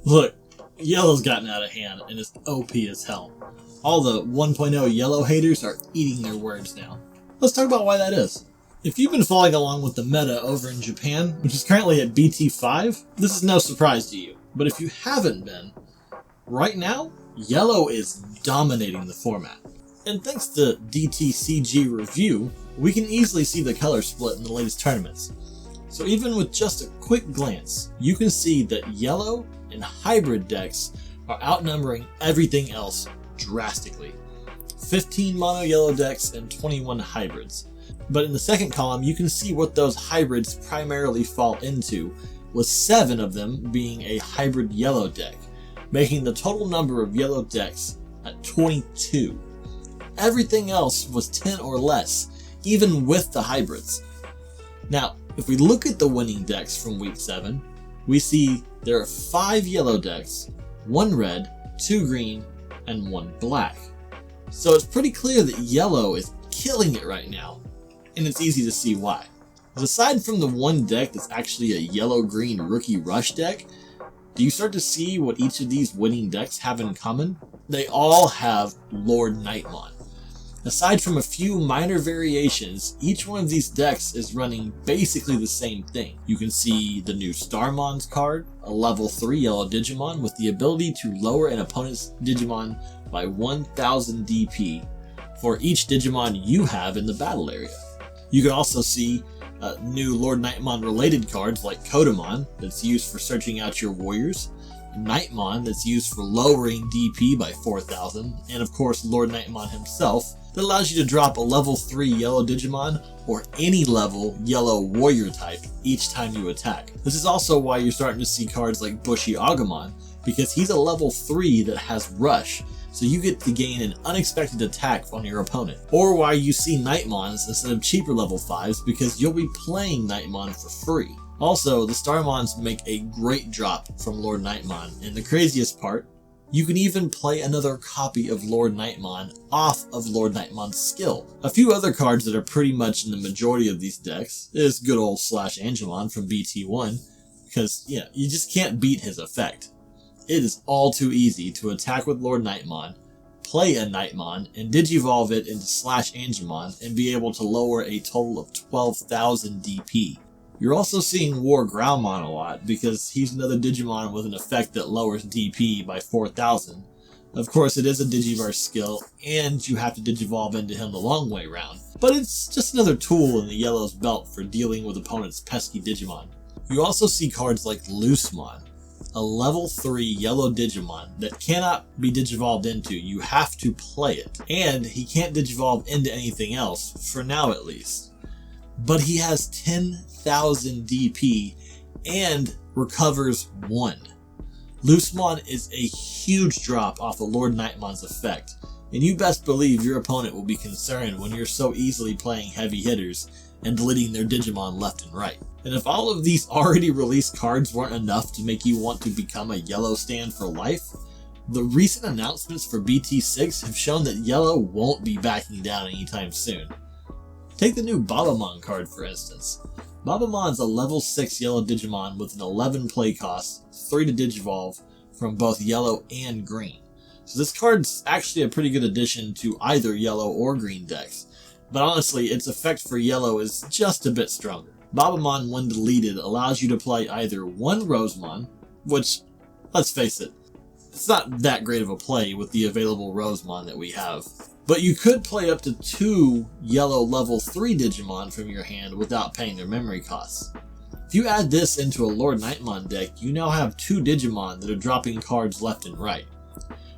Look, yellow's gotten out of hand and is OP as hell. All the 1.0 yellow haters are eating their words now. Let's talk about why that is. If you've been following along with the meta over in Japan, which is currently at BT5, this is no surprise to you. But if you haven't been, right now, yellow is dominating the format. And thanks to DTCG review, we can easily see the color split in the latest tournaments. So even with just a quick glance, you can see that yellow and hybrid decks are outnumbering everything else drastically. 15 mono yellow decks and 21 hybrids. But in the second column, you can see what those hybrids primarily fall into, with 7 of them being a hybrid yellow deck, making the total number of yellow decks at 22. Everything else was 10 or less, even with the hybrids. Now, if we look at the winning decks from week 7, we see there are 5 yellow decks, 1 red, 2 green, and 1 black. So it's pretty clear that yellow is killing it right now, and it's easy to see why. Aside from the one deck that's actually a yellow-green rookie rush deck, do you start to see what each of these winning decks have in common? They all have LordKnightmon. Aside from a few minor variations, each one of these decks is running basically the same thing. You can see the new Starmon's card, a level 3 yellow Digimon with the ability to lower an opponent's Digimon by 1000 DP for each Digimon you have in the battle area. You can also see new LordKnightmon related cards like Kodamon that's used for searching out your warriors, Knightmon that's used for lowering DP by 4000, and of course LordKnightmon himself that allows you to drop a level 3 yellow Digimon or any level yellow warrior type each time you attack. This is also why you're starting to see cards like Bushiagamon, because he's a level 3 that has rush, so you get to gain an unexpected attack on your opponent. Or why you see Knightmons instead of cheaper level 5s, because you'll be playing Knightmon for free. Also, the Starmons make a great drop from LordKnightmon, and the craziest part, you can even play another copy of LordKnightmon off of LordKnightmon's skill. A few other cards that are pretty much in the majority of these decks is good old /Angemon from BT1, because you just can't beat his effect. It is all too easy to attack with LordKnightmon, play a Knightmon, and digivolve it into /Angemon and be able to lower a total of 12,000 DP. You're also seeing War Growlmon a lot because he's another Digimon with an effect that lowers DP by 4,000. Of course, it is a Digiverse skill, and you have to digivolve into him the long way round, but it's just another tool in the yellow's belt for dealing with opponents' pesky Digimon. You also see cards like Pulsemon, a level 3 yellow Digimon that cannot be digivolved into. You have to play it, and he can't digivolve into anything else, for now at least. But he has 10,000 DP and recovers 1. Pulsemon is a huge drop off of LordKnightmon's effect, and you best believe your opponent will be concerned when you're so easily playing heavy hitters and deleting their Digimon left and right. And if all of these already released cards weren't enough to make you want to become a yellow stan for life, the recent announcements for BT6 have shown that yellow won't be backing down anytime soon. Take the new Babamon card for instance. Babamon's a level 6 yellow Digimon with an 11 play cost, 3 to digivolve from both yellow and green. So this card's actually a pretty good addition to either yellow or green decks, but honestly its effect for yellow is just a bit stronger. Babamon, when deleted, allows you to play either one Rosemon, which, let's face it, it's not that great of a play with the available Rosemon that we have. But you could play up to 2 yellow level 3 Digimon from your hand without paying their memory costs. If you add this into a LordKnightmon deck, you now have 2 Digimon that are dropping cards left and right.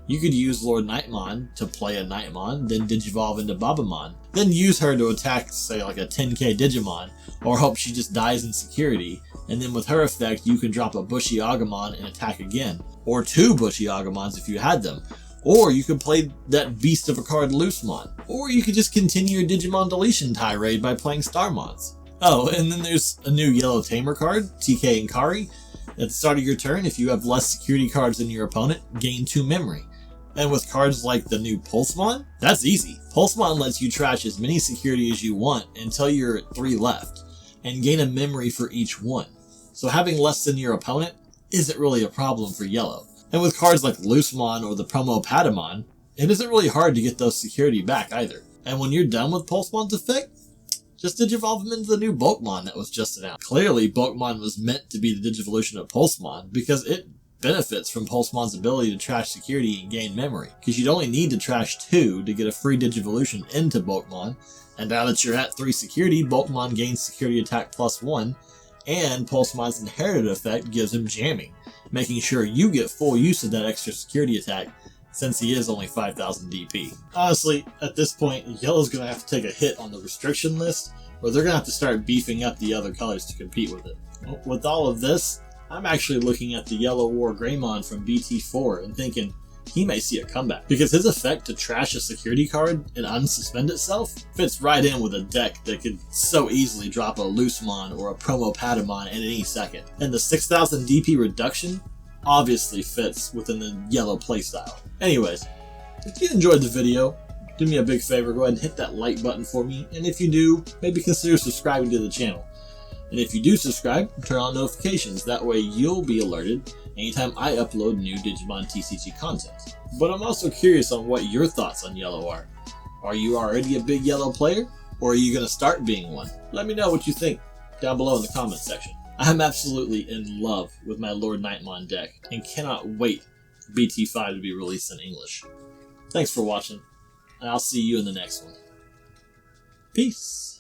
You could use LordKnightmon to play a Knightmon, then digivolve into Babamon, then use her to attack, say, like a 10k Digimon, or hope she just dies in security, and then with her effect you can drop a Bushiagamon and attack again, or 2 Bushiagamons if you had them. Or you could play that beast of a card Pulsemon. Or you could just continue your Digimon deletion tirade by playing Starmons. Oh, and then there's a new yellow Tamer card, TK Inkari. At the start of your turn, if you have less security cards than your opponent, gain 2 memory. And with cards like the new Pulsemon, that's easy. Pulsemon lets you trash as many security as you want until you're at 3 left, and gain a memory for each one. So having less than your opponent isn't really a problem for yellow. And with cards like Pulsemon or the promo Babamon, it isn't really hard to get those security back either. And when you're done with Pulsemon's effect, just digivolve him into the new bulkmon that was just announced. Clearly, bulkmon was meant to be the digivolution of Pulsemon because it benefits from Pulsemon's ability to trash security and gain memory, because you'd only need to trash 2 to get a free digivolution into bulkmon, and now that you're at 3 security, bulkmon gains security attack +1, and Pulsemon's inherited effect gives him jamming, making sure you get full use of that extra security attack since he is only 5000 DP. Honestly, at this point, yellow's going to have to take a hit on the restriction list, or they're going to have to start beefing up the other colors to compete with it. With all of this, I'm actually looking at the yellow LordKnightmon from BT4 and thinking he may see a comeback, because his effect to trash a security card and unsuspend itself fits right in with a deck that could so easily drop a Pulsemon or a promo Babamon at any second. And the 6000 DP reduction obviously fits within the yellow playstyle. Anyways, if you enjoyed the video, do me a big favor, go ahead and hit that like button for me, and if you do, maybe consider subscribing to the channel. And if you do subscribe, turn on notifications, that way you'll be alerted anytime I upload new Digimon TCG content. But I'm also curious on what your thoughts on yellow are. Are you already a big yellow player, or are you going to start being one? Let me know what you think down below in the comments section. I'm absolutely in love with my LordKnightmon deck, and cannot wait for BT5 to be released in English. Thanks for watching, and I'll see you in the next one. Peace!